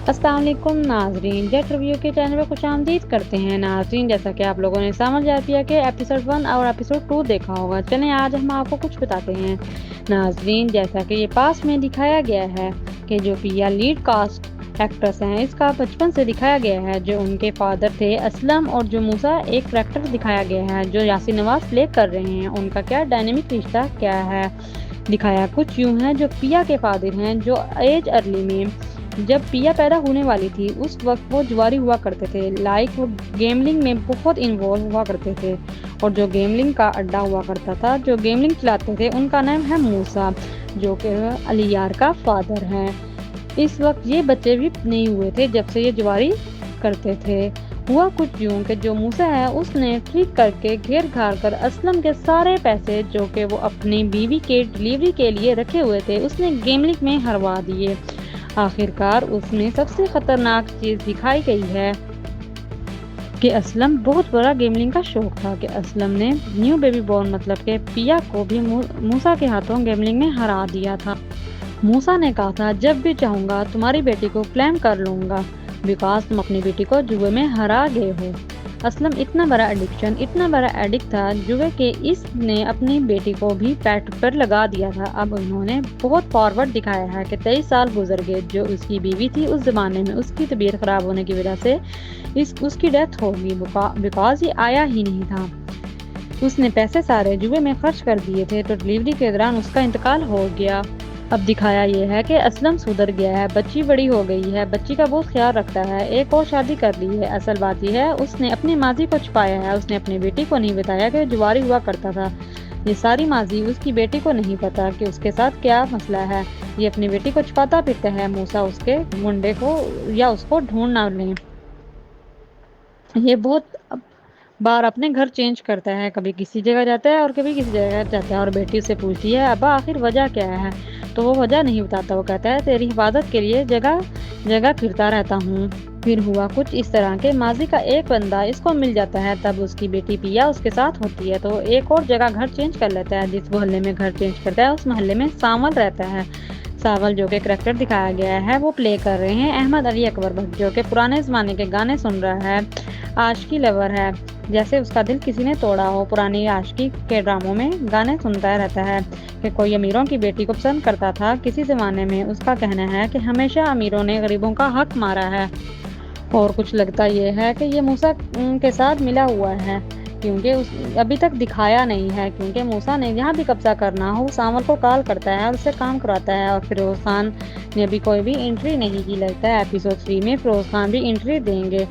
अस्सलाम वालेकुम नाजरीन, जेट रिव्यू के चैनल पर खुशामदीद करते हैं। नाजरीन, जैसा कि आप लोगों ने समझ आ पिया के एपिसोड 1 और एपिसोड 2 देखा होगा, चलें आज हम आपको कुछ बताते हैं। नाजरीन, जैसा कि ये पास में दिखाया गया है कि जो पिया लीड कास्ट एक्ट्रेस हैं, इसका बचपन से दिखाया गया है। जो उनके फादर थे असलम और जो मूसा एक करैक्टर दिखाया गया है जो यासीन नवाज प्ले कर रहे हैं, उनका क्या डायनेमिक रिश्ता क्या है दिखाया कुछ यूँ है। जो पिया के फादर हैं, जो एज अर्ली में जब पिया पैदा होने वाली थी उस वक्त वो जुआरी हुआ करते थे, वो गेमलिंग में बहुत इन्वॉल्व हुआ करते थे और जो गेमलिंग का अड्डा हुआ करता था, जो गेमलिंग चलाते थे, उनका नाम है मूसा, जो कि अलियार का फादर है। इस वक्त ये बच्चे भी नहीं हुए थे जब से ये जुआरी करते थे। हुआ कुछ यूँ कि जो मूसा है उसने ट्रिक करके घेर घार कर असलम के सारे पैसे जो कि वो अपनी बीवी के डिलीवरी के लिए रखे हुए थे, उसने गेमलिंग में हरवा दिए। आखिरकार उसमें सबसे खतरनाक चीज़ दिखाई गई है कि असलम बहुत बड़ा गेमलिंग का शौक था कि असलम ने न्यू बेबी बॉर्न मतलब के पिया को भी मूसा के हाथों गेमलिंग में हरा दिया था। मूसा ने कहा था, जब भी चाहूँगा तुम्हारी बेटी को क्लेम कर लूँगा बिकॉज तुम अपनी बेटी को जुए में हरा गए हो। असलम इतना बड़ा एडिक्ट था जुए के, इसने अपनी बेटी को भी पैट पर लगा दिया था। अब उन्होंने बहुत फॉरवर्ड दिखाया है कि 23 साल गुजर गए। जो उसकी बीवी थी उस ज़माने में उसकी तबीयत ख़राब होने की वजह से उसकी डेथ हो गई बिकॉज ये आया ही नहीं था। उसने पैसे सारे जुए में खर्च कर दिए थे तो डिलीवरी के दौरान उसका इंतकाल हो गया। अब दिखाया यह है कि असलम सुधर गया है, बच्ची बड़ी हो गई है, बच्ची का बहुत ख्याल रखता है, एक और शादी कर ली है। असल बात यह है उसने अपनी माजी को छुपाया है, उसने अपनी बेटी को नहीं बताया कि जुआरी हुआ करता था। ये सारी माजी उसकी बेटी को नहीं पता कि उसके साथ क्या मसला है। ये अपनी बेटी को छुपाता फिरता है, मूसा उसके मुंडे को या उसको ढूंढ ना लें। ये बहुत बार अपने घर चेंज करता है, कभी किसी जगह जाता है और कभी किसी जगह जाता है और बेटी उससे पूछती है अब्बा आखिर वजह क्या है, तो वो वजह नहीं बताता। वो कहता है तेरी हिफाजत के लिए जगह जगह फिरता रहता हूँ। फिर हुआ कुछ इस तरह के माजी का एक बंदा इसको मिल जाता है, तब उसकी बेटी पिया उसके साथ होती है तो एक और जगह घर चेंज कर लेता है। जिस मोहल्ले में घर चेंज करता है उस मोहल्ले में सावल रहता है। सावल जो कि करैक्टर दिखाया गया है वो प्ले कर रहे हैं अहमद अली अकबर भट्ट, जो कि पुराने ज़माने के गाने सुन रहा है, आशिकी लवर है, जैसे उसका दिल किसी ने तोड़ा हो। पुरानी आशिकी के ड्रामों में गाने सुनता रहता है कि कोई अमीरों की बेटी को पसंद करता था किसी ज़माने में। उसका कहना है कि हमेशा अमीरों ने गरीबों का हक मारा है। और कुछ लगता ये है कि ये मूसा के साथ मिला हुआ है क्योंकि अभी तक दिखाया नहीं है, क्योंकि मूसा ने जहाँ भी कब्जा करना हो सावल को कॉल करता है और उससे काम करवाता है। और फिरोज खान ने अभी कोई भी एंट्री नहीं की, लगता है एपिसोड 3 में फिरोज खान भी एंट्री देंगे।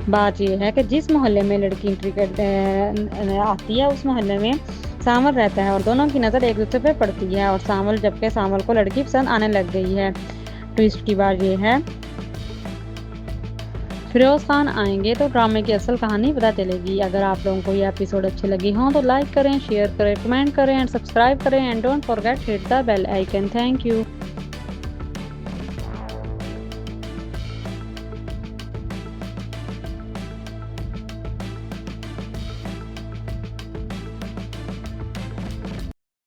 बात यह है कि जिस मोहल्ले में लड़की एंट्री कर आती है उस मोहल्ले में सावल रहता है और दोनों की नज़र एक दूसरे पे पड़ती है और जबकि सावल को लड़की पसंद आने लग गई है। ट्विस्ट की बात यह है फिरोज खान आएंगे तो ड्रामे की असल कहानी पता चलेगी। अगर आप लोगों को ये एपिसोड अच्छे लगी हों तो लाइक करें, शेयर करें, कमेंट करें एंड सब्सक्राइब करें and don't forget hit the bell icon. Thank you.